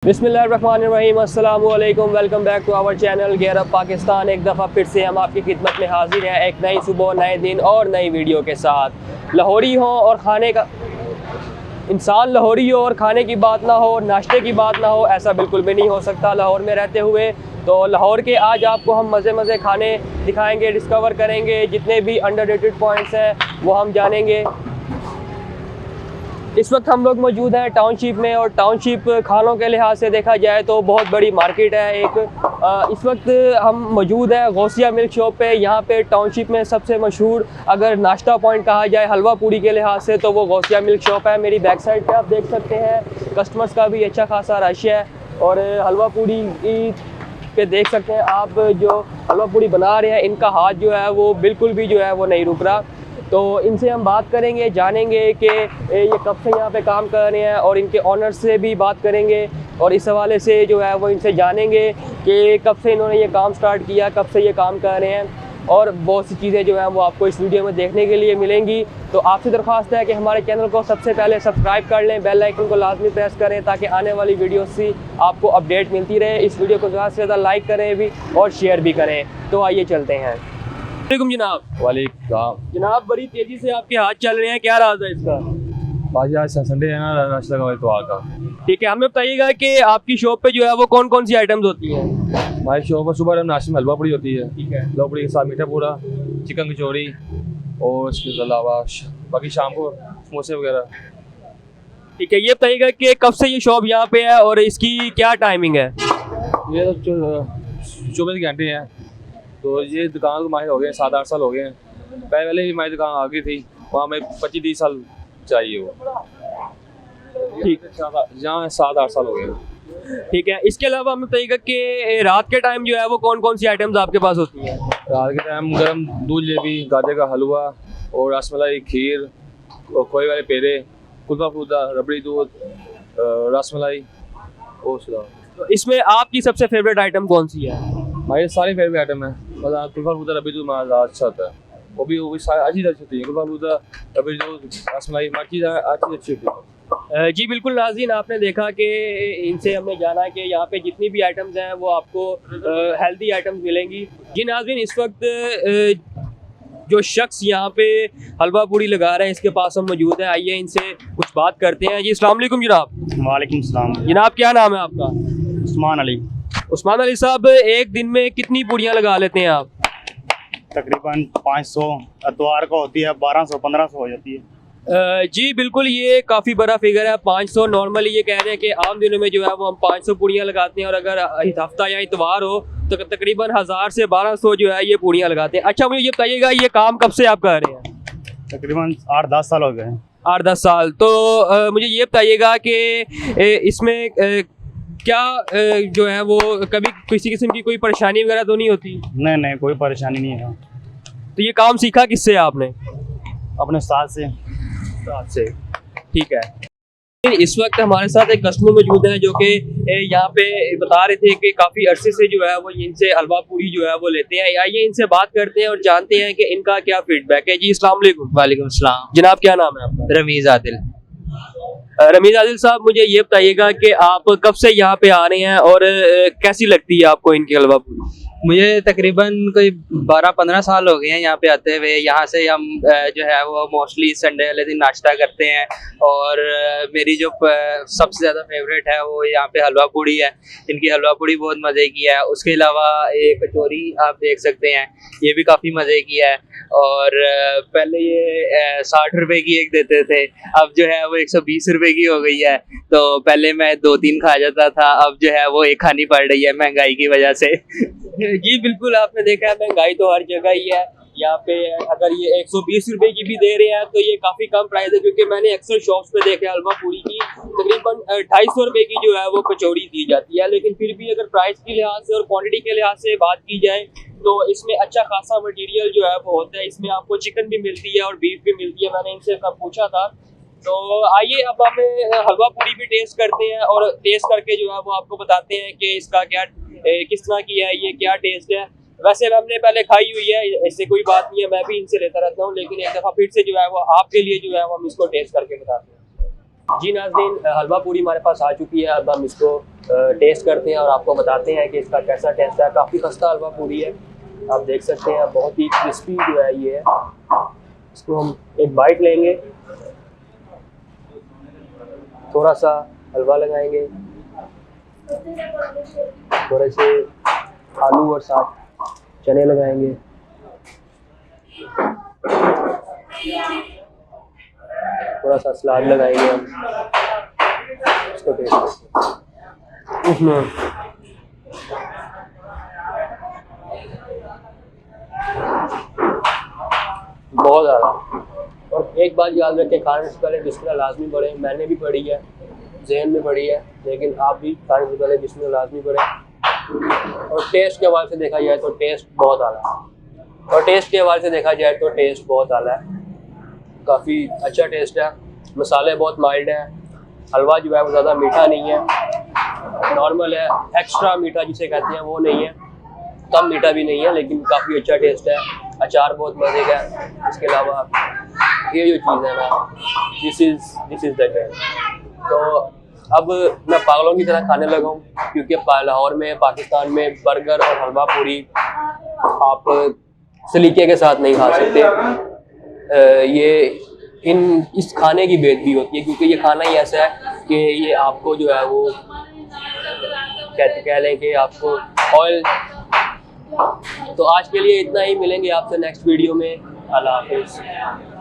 बिस्मिल्लाहिर्रहमानिर्रहीम, अस्सलामु अलैकुम। Welcome back to our channel gear up Pakistan. एक दफ़ा फिर से हम आपकी खिदमत में हाजिर हैं एक नई सुबह, नए दिन और नई वीडियो के साथ। लाहौरी हो और खाने का इंसान लाहौरी हो और खाने की बात ना हो, नाश्ते की बात ना हो, ऐसा बिल्कुल भी नहीं हो सकता लाहौर में रहते हुए। तो लाहौर के आज आपको हम मज़े खाने दिखाएंगे, डिस्कवर करेंगे। जितने भी अंडररेटेड पॉइंट्स हैं वो हम जानेंगे। इस वक्त हम लोग मौजूद हैं टाउनशिप में, और टाउनशिप खानों के लिहाज से देखा जाए तो बहुत बड़ी मार्केट है एक। इस वक्त हम मौजूद हैं गौसिया मिल्क शॉप पे। यहाँ पे टाउनशिप में सबसे मशहूर अगर नाश्ता पॉइंट कहा जाए हलवा पूरी के लिहाज से तो वो गौसिया मिल्क शॉप है। मेरी बैक साइड पे आप देख सकते हैं कस्टमर्स का भी अच्छा खासा रश है, और हलवा पूरी पे देख सकते हैं आप जो हलवा पूरी बना रहे हैं इनका हाथ जो है वो बिल्कुल भी जो है वो नहीं रुक रहा। तो इनसे हम बात करेंगे, जानेंगे कि ये कब से यहाँ पे काम कर रहे हैं, और इनके ऑनर से भी बात करेंगे, और इस हवाले से जो है वो इनसे जानेंगे कि कब से इन्होंने ये काम स्टार्ट किया, कब से ये काम कर रहे हैं, और बहुत सी चीज़ें जो हैं वो आपको इस वीडियो में देखने के लिए मिलेंगी। तो आपसे दरख्वास्त है कि हमारे चैनल को सबसे पहले सब्सक्राइब कर लें, बेल आइकन को लाजमी प्रेस करें ताकि आने वाली वीडियो से आपको अपडेट मिलती रहे। इस वीडियो को ज़्यादा से ज़्यादा लाइक करें भी और शेयर भी करें। तो आइए चलते हैं। वालेकुम जनाब। वालेकुम जनाब, बड़ी तेजी से आपके हाथ चल रहे हैं, क्या राज है इसका? भाई, आज संडे है ना, रश लगा हुआ है इतवार का। ठीक है, हमें बताइएगा कि आपकी शॉप पे जो है वो कौन कौन सी आइटम्स होती हैं? हमारी शॉप पर सुबह नाश्ते में हलवा पूड़ी होती है। ठीक है। हलवा पूड़ी के साथ मीठा पूड़ा, चिकन कचौड़ी, और इसके अलावा बाकी शाम को समोसे वगैरह। ठीक है, ये बताइएगा कि कब से ये शॉप यहाँ पे है और इसकी क्या टाइमिंग है? ये तो 24 घंटे हैं। तो ये दुकान को माहिर हो गए 7-8 साल हो गए हैं। पहले भी हमारी दुकान आ गई थी, वहाँ में 25-30 साल चाहिए वो। ठीक, जहाँ 7-8 साल हो गए। ठीक है। इसके अलावा हमें बताइएगा कि रात के टाइम जो है वो कौन कौन सी आइटम्स आपके पास होती हैं? रात के टाइम गर्म दूध जलेबी, गाजर का हलवा, और रसमलाई, खीर, और खोए वाले पेड़े, कुल्फा फूदा, रबड़ी दूध, रसमलाई, और तो इसमें आपकी सबसे फेवरेट आइटम कौन सी है? हमारे सारे फेवरेट आइटम है। मतलब कुल्फा फूदा, रबड़ी दूध हमारा अच्छा होता है। वो भी अच्छी अच्छी होती है। कुल्फा फूदा, रबड़ी दूध, रसमलाई, हर चीज़ अच्छी होती है। जी बिल्कुल नाज़रीन, आपने देखा कि इनसे हमने जाना कि यहाँ पे जितनी भी आइटम्स हैं वो आपको हेल्दी आइटम्स मिलेंगी। जी नाज़रीन, इस वक्त जो शख्स यहाँ पे हलवा पूड़ी लगा रहे हैं इसके पास हम मौजूद हैं। आइए इनसे कुछ बात करते हैं। जी अस्सलाम वालेकुम जनाब। वालेकुम सलाम। जनाब, क्या नाम है आपका? उस्मान अली। उस्मान अली साहब, एक दिन में कितनी पूड़ियाँ लगा लेते हैं आप? तकरीबन 500, अतवार को होती है 1200-1500 हो जाती है। जी बिल्कुल, ये काफ़ी बड़ा फिगर है 500। नॉर्मली ये कह रहे हैं कि आम दिनों में जो है वो हम 500 पूड़ियाँ लगाते हैं, और अगर हफ्ता या इतवार हो तो तकरीबन 1000 से 1200 जो है ये पूड़ियाँ लगाते हैं। अच्छा, मुझे ये बताइएगा ये काम कब से आप कर रहे हैं? तकरीबन 8-10 साल हो गए हैं। 8-10 साल। तो मुझे ये बताइएगा कि इसमें क्या जो है वो कभी किसी किस्म की कोई परेशानी वगैरह तो नहीं होती? नहीं, कोई परेशानी नहीं है। तो ये काम सीखा किससे आपने? अपने साथ से। ठीक है। इस वक्त हमारे साथ एक कस्टमर मौजूद है जो कि यहाँ पे बता रहे थे कि काफ़ी अरसे से जो है वो इनसे हलवा पूरी जो है वो लेते हैं। आइए इनसे बात करते हैं और जानते हैं कि इनका क्या फीडबैक है। जी अस्सलाम वालेकुम। वालेकुम सलाम। जनाब, क्या नाम है आपका? रमीज आदिल। रमीज आदिल साहब, मुझे ये बताइएगा कि आप कब से यहाँ पे आ रहे हैं और कैसी लगती है आपको इनकी हलवा पूरी? मुझे तकरीबन कोई 12-15 साल हो गए हैं यहाँ पे आते हुए। यहाँ से हम जो है वो मोस्टली संडे वाले दिन नाश्ता करते हैं, और मेरी जो सबसे ज़्यादा फेवरेट है वो यहाँ पे हलवा पूड़ी है। इनकी हलवा पूड़ी बहुत मज़े की है। उसके अलावा ये कचौरी आप देख सकते हैं, ये भी काफ़ी मज़े की है। और पहले ये 60 रुपए की एक देते थे, अब जो है वो 120 रुपए की हो गई है। तो पहले मैं 2-3 खा जाता था, अब जो है वो एक खानी पड़ रही है महंगाई की वजह से। जी बिल्कुल, आपने देखा है महंगाई तो हर जगह ही है। यहाँ पे अगर ये 120 रुपए की भी दे रहे हैं तो ये काफ़ी कम प्राइस है, क्योंकि मैंने अक्सर शॉप्स पे देखा है हलवा पूरी की तकरीबन 250 रुपए की जो है वो कचौड़ी दी जाती है। लेकिन फिर भी अगर प्राइस के लिहाज से और क्वांटिटी के लिहाज से बात की जाए तो इसमें अच्छा खासा मटेरियल जो है वो होता है। इसमें आपको चिकन भी मिलती है और बीफ भी मिलती है, मैंने इनसे कब पूछा था। तो आइए अब हम हलवा पूरी भी टेस्ट करते हैं, और टेस्ट करके जो है वो आपको बताते हैं कि इसका क्या किस तरह की है, ये क्या टेस्ट है। वैसे हमने पहले खाई हुई है, ऐसे कोई बात नहीं है, मैं भी इनसे लेता रहता हूँ, लेकिन एक दफ़ा फिर से जो है वो आपके लिए जो है वो हम इसको टेस्ट करके बताते हैं। जी नाज़रीन, हलवा पूरी हमारे पास आ चुकी है। अब हम इसको टेस्ट करते हैं और आपको बताते हैं कि इसका कैसा टेस्ट है। काफ़ी खस्ता हलवा पूरी है, आप देख सकते हैं, बहुत ही क्रिस्पी जो है ये है। इसको हम एक बाइट लेंगे, थोड़ा सा हलवा लगाएंगे, थोड़े से आलू और साथ चने लगाएंगे, थोड़ा सा सलाद लगाएंगे हम, इसको टेस्ट करते हैं। बहुत ज़्यादा। और एक बात याद रखें, खाने से पहले बिस्मिल्लाह लाजमी पढ़ें। मैंने भी पढ़ी है, जहन में पढ़ी है, लेकिन आप भी खाने से पहले बिस्मिल्लाह लाजमी पढ़ें। और टेस्ट के हवाले से देखा जाए तो टेस्ट बहुत आला है, और टेस्ट के हवाले से देखा जाए तो टेस्ट बहुत आला है, काफ़ी अच्छा टेस्ट है। मसाले बहुत माइल्ड हैं, हलवा जो है वो ज़्यादा मीठा नहीं है, नॉर्मल है। एक्स्ट्रा मीठा जिसे कहते हैं वो नहीं है, कम मीठा भी नहीं है, लेकिन काफ़ी अच्छा टेस्ट है। अचार बहुत मज़े का है। इसके अलावा ये जो चीज़ है ना, दिस इज़ द गेम। तो अब मैं पागलों की तरह खाने लगा हूँ, क्योंकि लाहौर में, पाकिस्तान में बर्गर और हलवा पूरी आप सलीके के साथ नहीं खा सकते। ये इस खाने की बेइज्जती होती है, क्योंकि ये खाना ही ऐसा है कि ये आपको जो है वो कह लें कि आपको ऑयल। तो आज के लिए इतना ही, मिलेंगे आपसे नेक्स्ट वीडियो में। अल्लाह हाफिज़।